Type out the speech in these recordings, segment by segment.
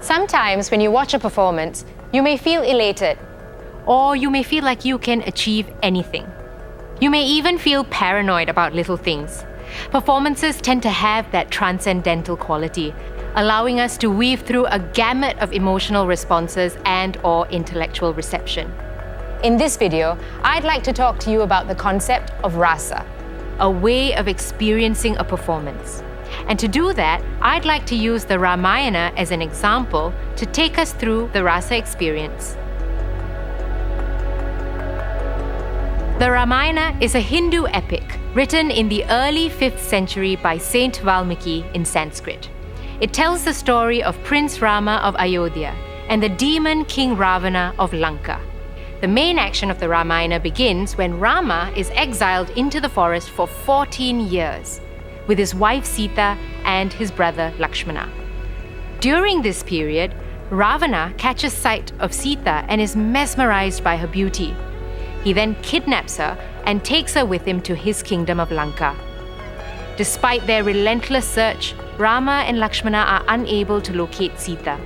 Sometimes when you watch a performance, you may feel elated, or you may feel like you can achieve anything. You may even feel paranoid about little things. Performances tend to have that transcendental quality, allowing us to weave through a gamut of emotional responses and/or intellectual reception. In this video, I'd like to talk to you about the concept of rasa, a way of experiencing a performance. And to do that, I'd like to use the Ramayana as an example to take us through the rasa experience. The Ramayana is a Hindu epic written in the early 5th century by Saint Valmiki in Sanskrit. It tells the story of Prince Rama of Ayodhya and the demon King Ravana of Lanka. The main action of the Ramayana begins when Rama is exiled into the forest for 14 years with his wife Sita and his brother Lakshmana. During this period, Ravana catches sight of Sita and is mesmerized by her beauty. He then kidnaps her and takes her with him to his kingdom of Lanka. Despite their relentless search, Rama and Lakshmana are unable to locate Sita.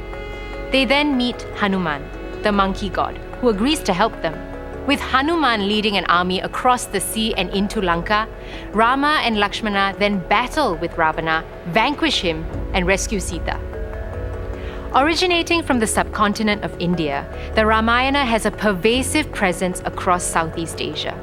They then meet Hanuman, the monkey god, who agrees to help them. With Hanuman leading an army across the sea and into Lanka, Rama and Lakshmana then battle with Ravana, vanquish him, and rescue Sita. Originating from the subcontinent of India, the Ramayana has a pervasive presence across Southeast Asia.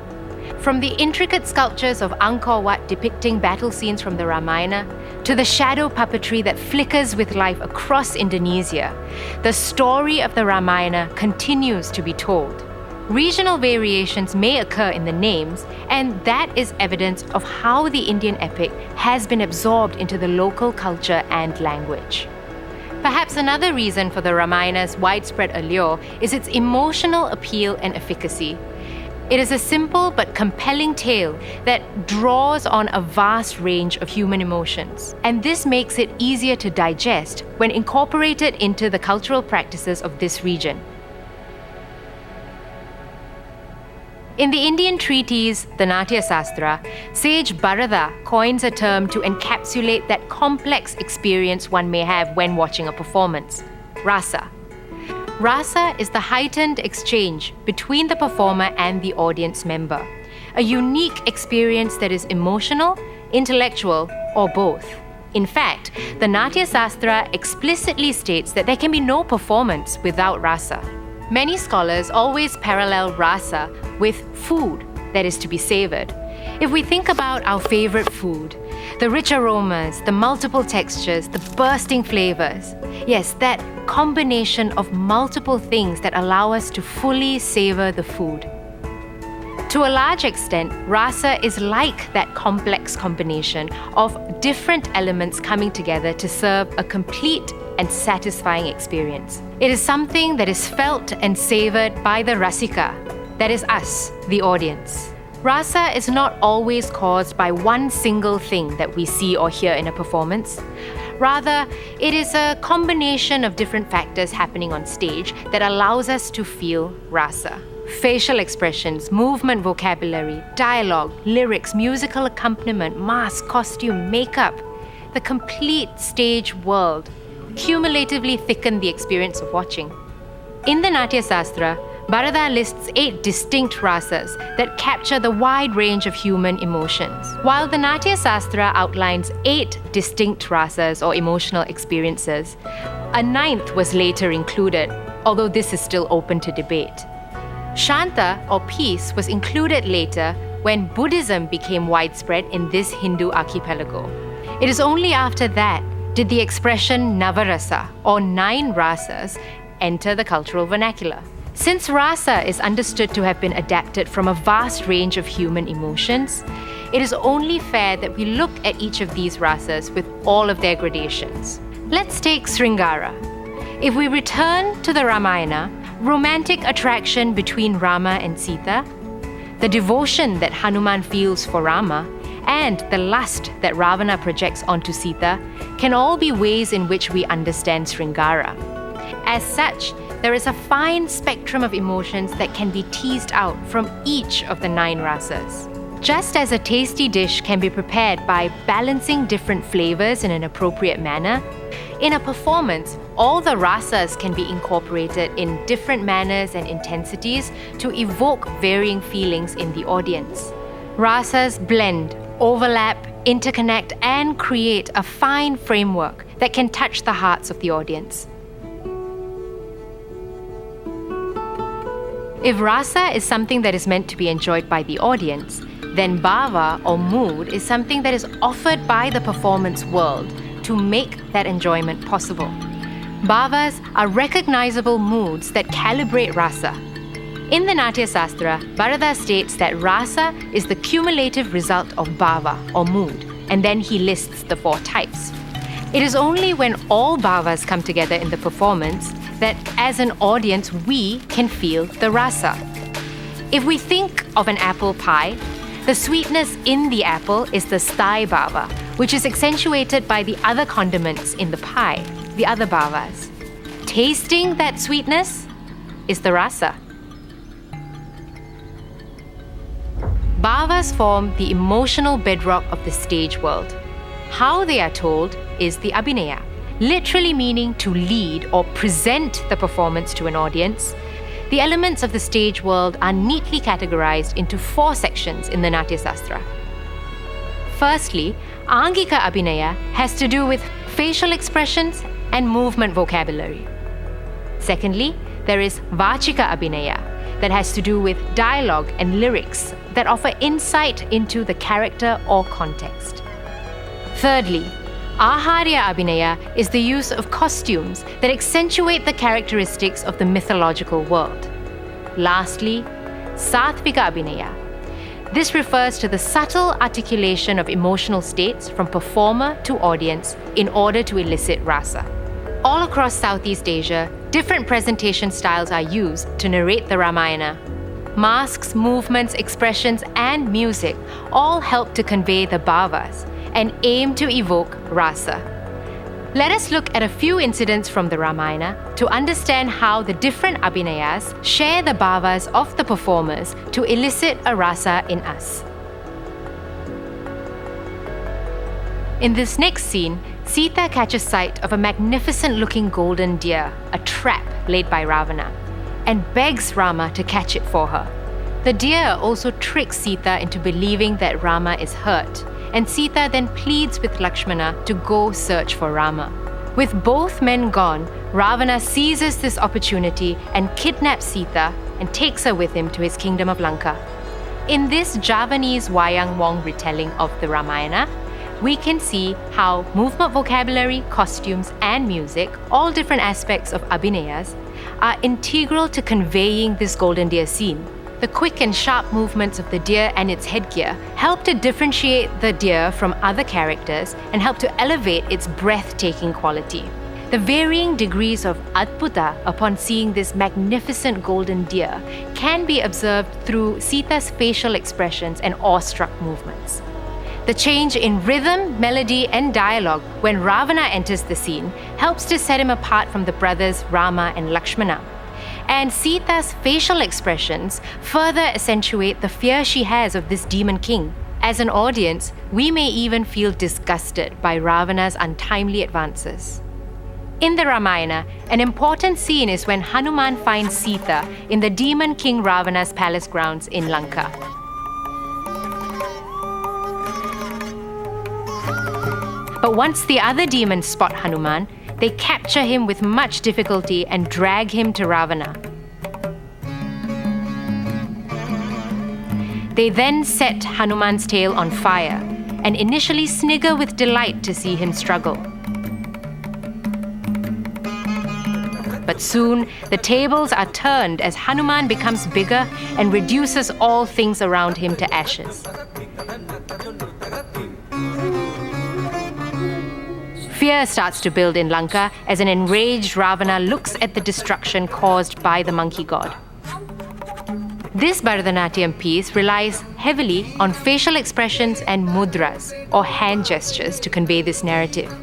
From the intricate sculptures of Angkor Wat depicting battle scenes from the Ramayana, to the shadow puppetry that flickers with life across Indonesia, the story of the Ramayana continues to be told. Regional variations may occur in the names, and that is evidence of how the Indian epic has been absorbed into the local culture and language. Perhaps another reason for the Ramayana's widespread allure is its emotional appeal and efficacy. It is a simple but compelling tale that draws on a vast range of human emotions, and this makes it easier to digest when incorporated into the cultural practices of this region. In the Indian treatise, the Natyasastra, sage Bharata coins a term to encapsulate that complex experience one may have when watching a performance: rasa. Rasa is the heightened exchange between the performer and the audience member, a unique experience that is emotional, intellectual, or both. In fact, the Natyasastra explicitly states that there can be no performance without rasa. Many scholars always parallel rasa with food that is to be savored. If we think about our favorite food, the rich aromas, the multiple textures, the bursting flavors, yes, that combination of multiple things that allow us to fully savor the food. To a large extent, rasa is like that complex combination of different elements coming together to serve a complete and satisfying experience. It is something that is felt and savored by the rasika, that is us, the audience. Rasa is not always caused by one single thing that we see or hear in a performance. Rather, it is a combination of different factors happening on stage that allows us to feel rasa. Facial expressions, movement vocabulary, dialogue, lyrics, musical accompaniment, mask, costume, makeup, the complete stage world cumulatively thicken the experience of watching. In the Natyasastra, Bharata lists 8 distinct rasas that capture the wide range of human emotions. While the Natyasastra outlines 8 distinct rasas or emotional experiences, a 9th was later included, although this is still open to debate. Shanta or peace was included later when Buddhism became widespread in this Hindu archipelago. It is only after that did the expression Navarasa or 9 rasas enter the cultural vernacular. Since rasa is understood to have been adapted from a vast range of human emotions, it is only fair that we look at each of these rasas with all of their gradations. Let's take Sringara. If we return to the Ramayana, romantic attraction between Rama and Sita, the devotion that Hanuman feels for Rama, and the lust that Ravana projects onto Sita can all be ways in which we understand Sringara. As such, there is a fine spectrum of emotions that can be teased out from each of the 9 rasas. Just as a tasty dish can be prepared by balancing different flavors in an appropriate manner, In a performance, all the rasas can be incorporated in different manners and intensities to evoke varying feelings in the audience. Rasas blend, overlap, interconnect, and create a fine framework that can touch the hearts of the audience. If rasa is something that is meant to be enjoyed by the audience, then bhava or mood is something that is offered by the performance world to make that enjoyment possible. Bhavas are recognizable moods that calibrate rasa. In the Natyasastra, Bharata states that rasa is the cumulative result of bhava or mood, and then he lists the 4 types. It is only when all bhavas come together in the performance that as an audience we can feel the rasa. If we think of an apple pie, the sweetness in the apple is the sthai bhava, which is accentuated by the other condiments in the pie, the other bhavas. Tasting that sweetness is the rasa. Bhavas form the emotional bedrock of the stage world. How they are told is the Abhinaya, literally meaning to lead or present the performance to an audience. The elements of the stage world are neatly categorized into 4 sections in the Natyasastra. Firstly, Angika Abhinaya has to do with facial expressions and movement vocabulary. Secondly, there is Vachika Abhinaya that has to do with dialogue and lyrics that offer insight into the character or context. Thirdly, Aharya Abhinaya is the use of costumes that accentuate the characteristics of the mythological world. Lastly, Satvika Abhinaya. This refers to the subtle articulation of emotional states from performer to audience in order to elicit rasa. All across Southeast Asia, different presentation styles are used to narrate the Ramayana. Masks, movements, expressions, and music all help to convey the bhavas and aim to evoke rasa. Let us look at a few incidents from the Ramayana to understand how the different abhinayas share the bhavas of the performers to elicit a rasa in us. In this next scene, Sita catches sight of a magnificent-looking golden deer, a trap laid by Ravana, and begs Rama to catch it for her. The deer also tricks Sita into believing that Rama is hurt, and Sita then pleads with Lakshmana to go search for Rama. With both men gone, Ravana seizes this opportunity and kidnaps Sita and takes her with him to his kingdom of Lanka. In this Javanese Wayang Wong retelling of the Ramayana, we can see how movement vocabulary, costumes, and music, all different aspects of abhinayas, are integral to conveying this golden deer scene. The quick and sharp movements of the deer and its headgear help to differentiate the deer from other characters and help to elevate its breathtaking quality. The varying degrees of adbhuta upon seeing this magnificent golden deer can be observed through Sita's facial expressions and awestruck movements. The change in rhythm, melody, and dialogue when Ravana enters the scene helps to set him apart from the brothers Rama and Lakshmana. And Sita's facial expressions further accentuate the fear she has of this demon king. As an audience, we may even feel disgusted by Ravana's untimely advances. In the Ramayana, an important scene is when Hanuman finds Sita in the demon king Ravana's palace grounds in Lanka. But once the other demons spot Hanuman, they capture him with much difficulty and drag him to Ravana. They then set Hanuman's tail on fire and initially snigger with delight to see him struggle. But soon, the tables are turned as Hanuman becomes bigger and reduces all things around him to ashes. Fear starts to build in Lanka as an enraged Ravana looks at the destruction caused by the monkey god. This Bharatanatyam piece relies heavily on facial expressions and mudras, or hand gestures, to convey this narrative.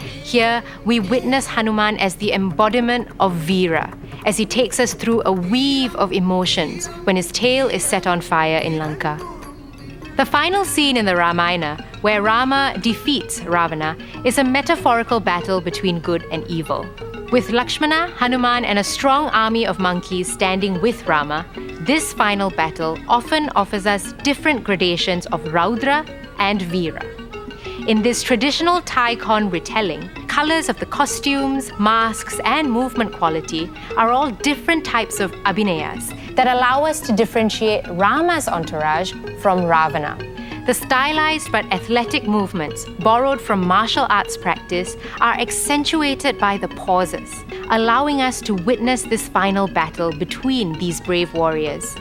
Here, we witness Hanuman as the embodiment of Veera, as he takes us through a weave of emotions when his tail is set on fire in Lanka. The final scene in the Ramayana, where Rama defeats Ravana, is a metaphorical battle between good and evil. With Lakshmana, Hanuman, and a strong army of monkeys standing with Rama, this final battle often offers us different gradations of Raudra and Veera. In this traditional Thai-con retelling, colors of the costumes, masks, and movement quality are all different types of Abhinayas that allow us to differentiate Rama's entourage from Ravana. The stylized but athletic movements, borrowed from martial arts practice, are accentuated by the pauses, allowing us to witness this final battle between these brave warriors.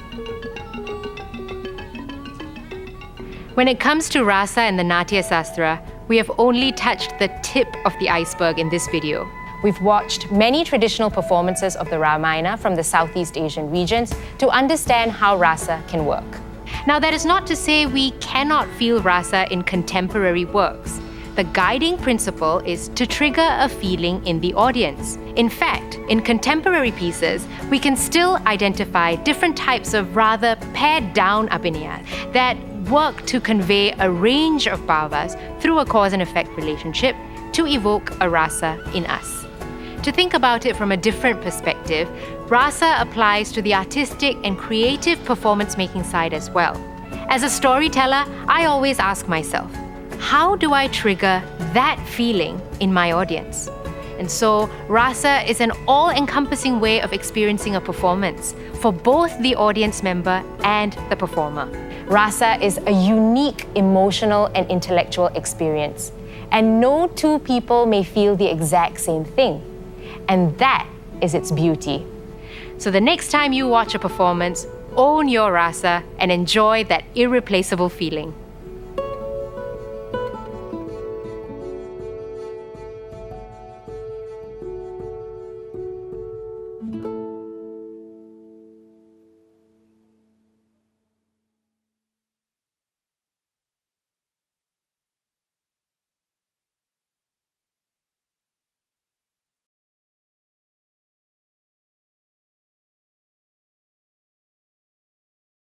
When it comes to Rasa and the Natyasastra, we have only touched the tip of the iceberg in this video. We've watched many traditional performances of the Ramayana from the Southeast Asian regions to understand how Rasa can work. Now, that is not to say we cannot feel Rasa in contemporary works. The guiding principle is to trigger a feeling in the audience. In fact, in contemporary pieces, we can still identify different types of rather pared-down Abhinaya that work to convey a range of bhavas through a cause and effect relationship to evoke a rasa in us. To think about it from a different perspective, Rasa applies to the artistic and creative performance-making side as well. As a storyteller, I always ask myself, how do I trigger that feeling in my audience? And so, Rasa is an all-encompassing way of experiencing a performance for both the audience member and the performer. Rasa is a unique emotional and intellectual experience, and no two people may feel the exact same thing. And that is its beauty. So the next time you watch a performance, own your Rasa and enjoy that irreplaceable feeling.